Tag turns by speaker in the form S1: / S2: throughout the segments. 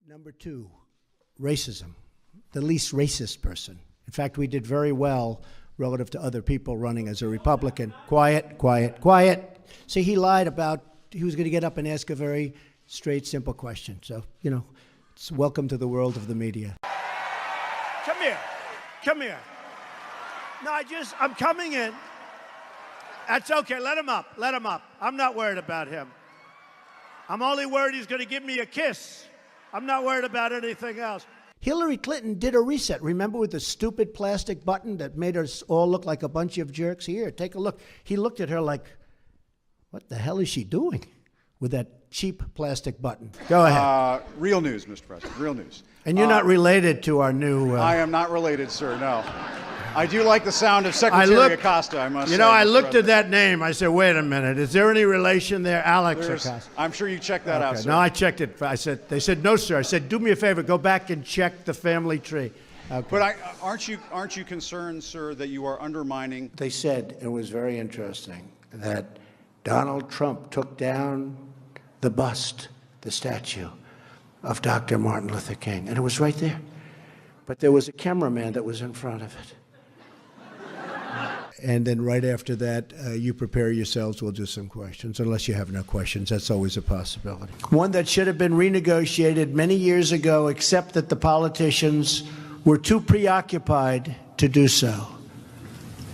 S1: Number two, racism, the least racist person. In fact, we did very well relative to other people running as a Republican. Quiet, quiet, quiet. See, he lied about, he was going to get up and ask a very straight, simple question. So, you know, it's welcome to the world of the media.
S2: Come here. Come here. No, I'm coming in. That's okay. Let him up. Let him up. I'm not worried about him. I'm only worried he's going to give me a kiss. I'm not worried about anything else.
S1: Hillary Clinton did a reset. Remember, with the stupid plastic button that made us all look like a bunch of jerks? Here, take a look. He looked at her like, what the hell is she doing with that cheap plastic button? Go ahead.
S3: Real news, Mr. President, real news.
S1: And you're not related to our new...
S3: I am not related, sir, no. I do like the sound of Secretary Acosta, I must say.
S1: You know, I
S3: Mr.
S1: looked
S3: President.
S1: at that name. I said, wait a minute. Is there any relation there? Alex Acosta.
S3: I'm sure you checked that out, sir.
S1: No, I checked it. They said, no, sir. I said, do me a favor. Go back and check the family tree. Okay.
S3: But aren't you concerned, sir, that you are undermining...
S1: They said, it was very interesting, that Donald Trump took down the bust, the statue of Dr. Martin Luther King. And it was right there. But there was a cameraman that was in front of it. And then right after that, you prepare yourselves. We'll do some questions, unless you have no questions. That's always a possibility. One that should have been renegotiated many years ago, except that the politicians were too preoccupied to do so.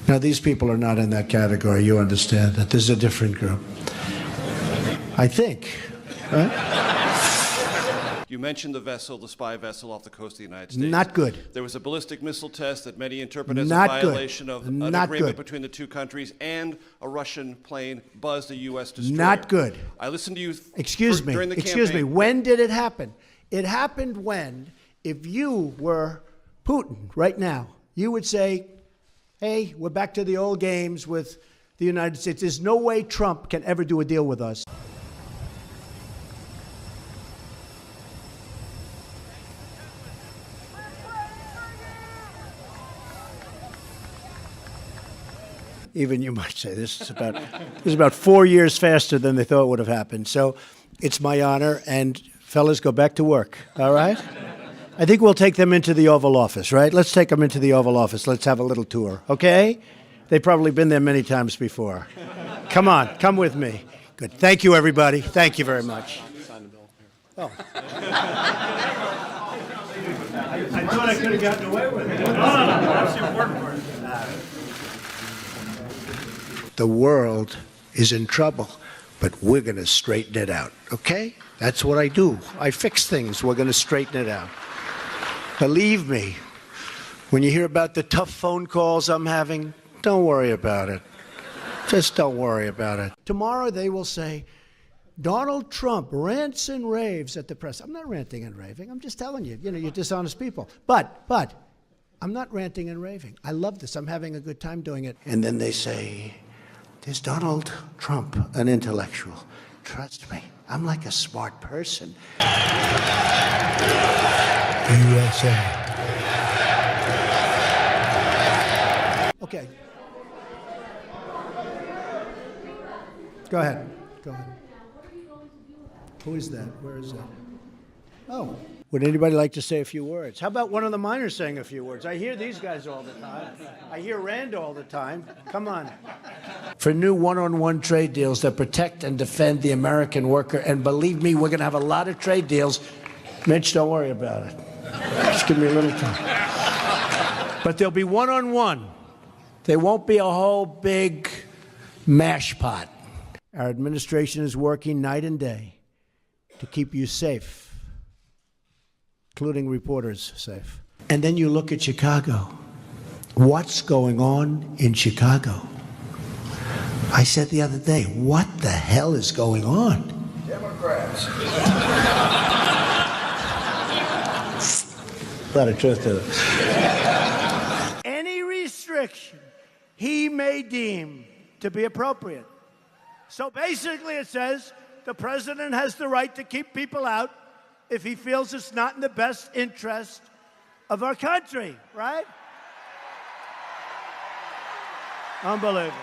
S1: Now, these people are not in that category. You understand that. This is a different group. I think. Right?
S4: You mentioned the vessel, the spy vessel off the coast of the United States.
S1: Not good.
S4: There was a ballistic missile test that many interpret as
S1: Not
S4: a violation
S1: good.
S4: of an
S1: Not
S4: agreement
S1: good.
S4: between the two countries, and a Russian plane buzzed a U.S. destroyer.
S1: Not good.
S4: I listened to you
S1: During
S4: during the campaign.
S1: When did it happen? It happened when, if you were Putin right now, you would say, hey, we're back to the old games with the United States. There's no way Trump can ever do a deal with us. Even you might say this is about 4 years faster than they thought would have happened. So it's my honor, and fellas, go back to work, all right? I think we'll take them into the Oval Office, right? Let's take them into the Oval Office. Let's have a little tour, okay? They've probably been there many times before. Come on, come with me. Good. Thank you, everybody. Thank you very much. Oh. I thought I could have gotten away with it. No, that's the important part. The world is in trouble, but we're going to straighten it out, okay? That's what I do. I fix things. We're going to straighten it out. Believe me, when you hear about the tough phone calls I'm having, don't worry about it. Just don't worry about it. Tomorrow they will say, Donald Trump rants and raves at the press. I'm not ranting and raving. I'm just telling you, you're dishonest people. But I'm not ranting and raving. I love this. I'm having a good time doing it. And then they say, is Donald Trump an intellectual? Trust me, I'm like a smart person. USA. Okay. Go ahead. Go ahead. Who is that? Where is that? Oh. Would anybody like to say a few words? How about one of the miners saying a few words? I hear these guys all the time. I hear Rand all the time. Come on. For new one-on-one trade deals that protect and defend the American worker, and believe me, we're going to have a lot of trade deals. Mitch, don't worry about it. Just give me a little time. But there'll be one-on-one. There won't be a whole big mash pot. Our administration is working night and day to keep you safe, including reporters safe. And then you look at Chicago. What's going on in Chicago? I said the other day, what the hell is going on?
S3: Democrats.
S1: A lot of truth to it. Any restriction he may deem to be appropriate. So basically it says the president has the right to keep people out if he feels it's not in the best interest of our country, right? Unbelievable.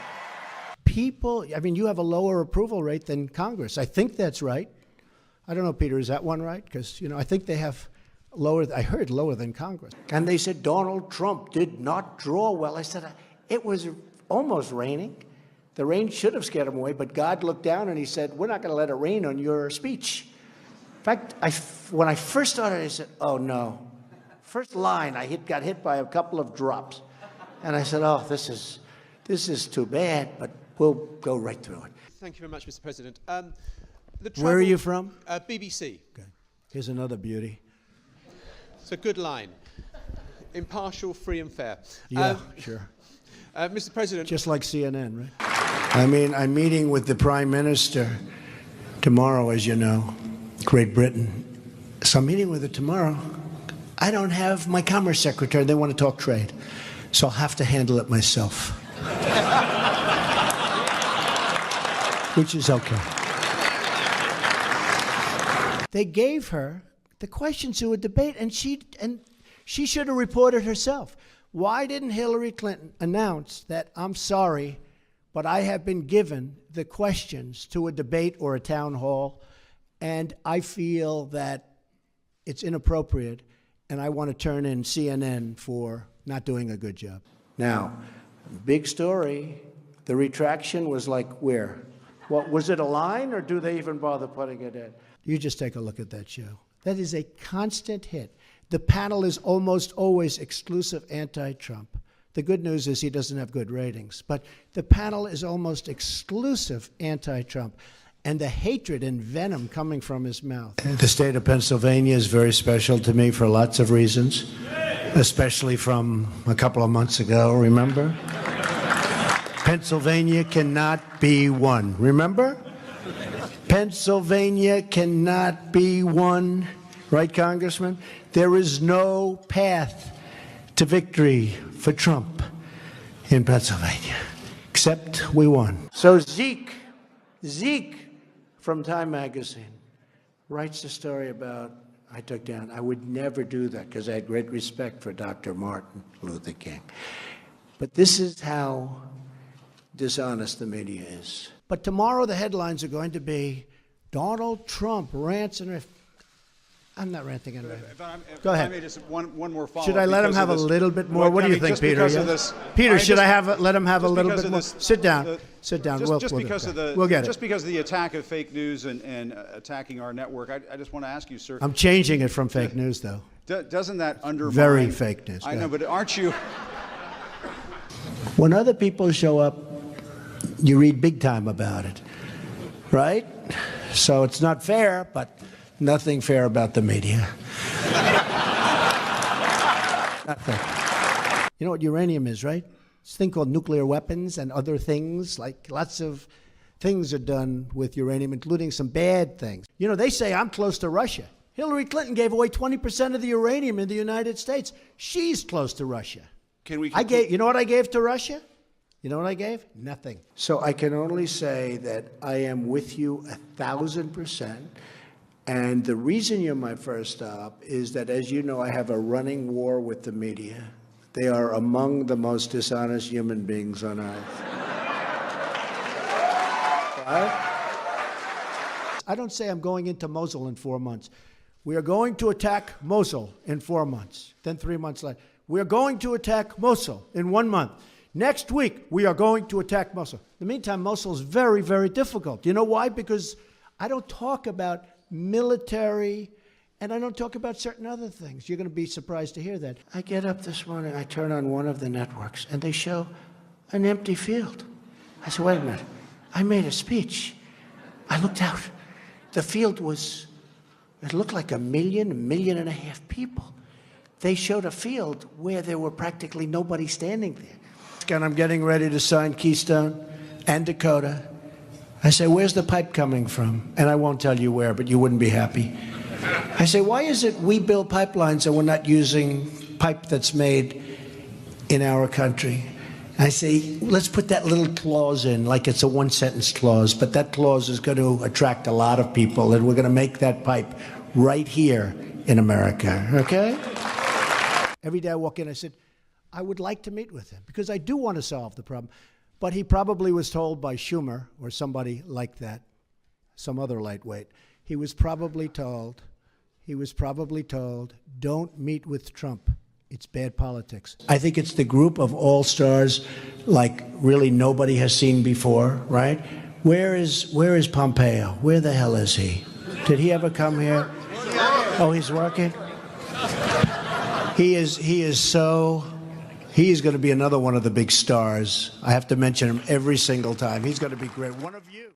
S1: People, I mean, you have a lower approval rate than Congress. I think that's right. I don't know, Peter, is that one right? Because, I think they have I heard lower than Congress. And they said Donald Trump did not draw well. I said, it was almost raining. The rain should have scared him away, but God looked down and he said, we're not going to let it rain on your speech. In fact, when I first started, I said, oh, no. First line, got hit by a couple of drops. And I said, oh, this is too bad, but we'll go right through it.
S5: Thank you very much, Mr. President.
S1: Where are you from?
S5: BBC.
S1: Okay. Here's another beauty.
S5: It's a good line. Impartial, free and fair.
S1: Yeah, sure.
S5: Mr. President.
S1: Just like CNN, right? I'm meeting with the Prime Minister tomorrow, as you know, Great Britain. So I'm meeting with her tomorrow. I don't have my Commerce Secretary. They want to talk trade. So I'll have to handle it myself. Which is okay. They gave her the questions to a debate, and she should have reported herself. Why didn't Hillary Clinton announce that, I'm sorry, but I have been given the questions to a debate or a town hall, and I feel that it's inappropriate, and I want to turn in CNN for not doing a good job. Now, big story, the retraction was like where? What, was it a line, or do they even bother putting it in? You just take a look at that show. That is a constant hit. The panel is almost always exclusive anti-Trump. The good news is he doesn't have good ratings. But the panel is almost exclusive anti-Trump. And the hatred and venom coming from his mouth. The state of Pennsylvania is very special to me for lots of reasons, especially from a couple of months ago, remember? Pennsylvania cannot be won, remember? Pennsylvania cannot be won, right, Congressman? There is no path to victory for Trump in Pennsylvania, except we won. So Zeke from Time Magazine writes a story about, I took down, I would never do that because I had great respect for Dr. Martin Luther King. But this is how dishonest the media is. But tomorrow the headlines are going to be Donald Trump rants and I'm not ranting and raving. Go ahead.
S3: Just one more follow-up.
S1: Should I let him have a little bit more? What do you think, Peter? Peter, should I let him have a little bit more? Sit down. Sit down. We'll get it.
S3: Just because of the attack of fake news and attacking our network, I just want to ask you, sir.
S1: I'm changing it from fake news, though.
S3: Doesn't that undermine?
S1: Very fake news.
S3: I know, but aren't you?
S1: When other people show up, you read big time about it, right? So it's not fair, but nothing fair about the media. Nothing. You know what uranium is, right? It's a thing called nuclear weapons and other things. Like lots of things are done with uranium, including some bad things. You know, they say I'm close to Russia. Hillary Clinton gave away 20% of the uranium in the United States. She's close to Russia.
S4: Can we?
S1: You know what I gave to Russia? You know what I gave? Nothing. So I can only say that I am with you 1,000%. And the reason you're my first stop is that, as you know, I have a running war with the media. They are among the most dishonest human beings on earth. Right? I don't say I'm going into Mosul in 4 months. We are going to attack Mosul in 4 months. Then 3 months later, we are going to attack Mosul in 1 month. Next week, we are going to attack Mosul. In the meantime, Mosul is very, very difficult. You know why? Because I don't talk about military, and I don't talk about certain other things. You're going to be surprised to hear that. I get up this morning, I turn on one of the networks, and they show an empty field. I said, wait a minute. I made a speech. I looked out. The field it looked like 1 million and a half people. They showed a field where there were practically nobody standing there. And I'm getting ready to sign Keystone and Dakota. I say, where's the pipe coming from? And I won't tell you where, but you wouldn't be happy. I say, why is it we build pipelines and we're not using pipe that's made in our country? I say, let's put that little clause in, like it's a one-sentence clause, but that clause is going to attract a lot of people, and we're going to make that pipe right here in America, okay? Every day I walk in, I said, I would like to meet with him because I do want to solve the problem. But he probably was told by Schumer or somebody like that, some other lightweight, he was probably told, don't meet with Trump. It's bad politics. I think it's the group of all-stars like really nobody has seen before, right? Where is Pompeo? Where the hell is he? Did he ever come here? Oh, he's working? He is going to be another one of the big stars. I have to mention him every single time. He's going to be great. One of you.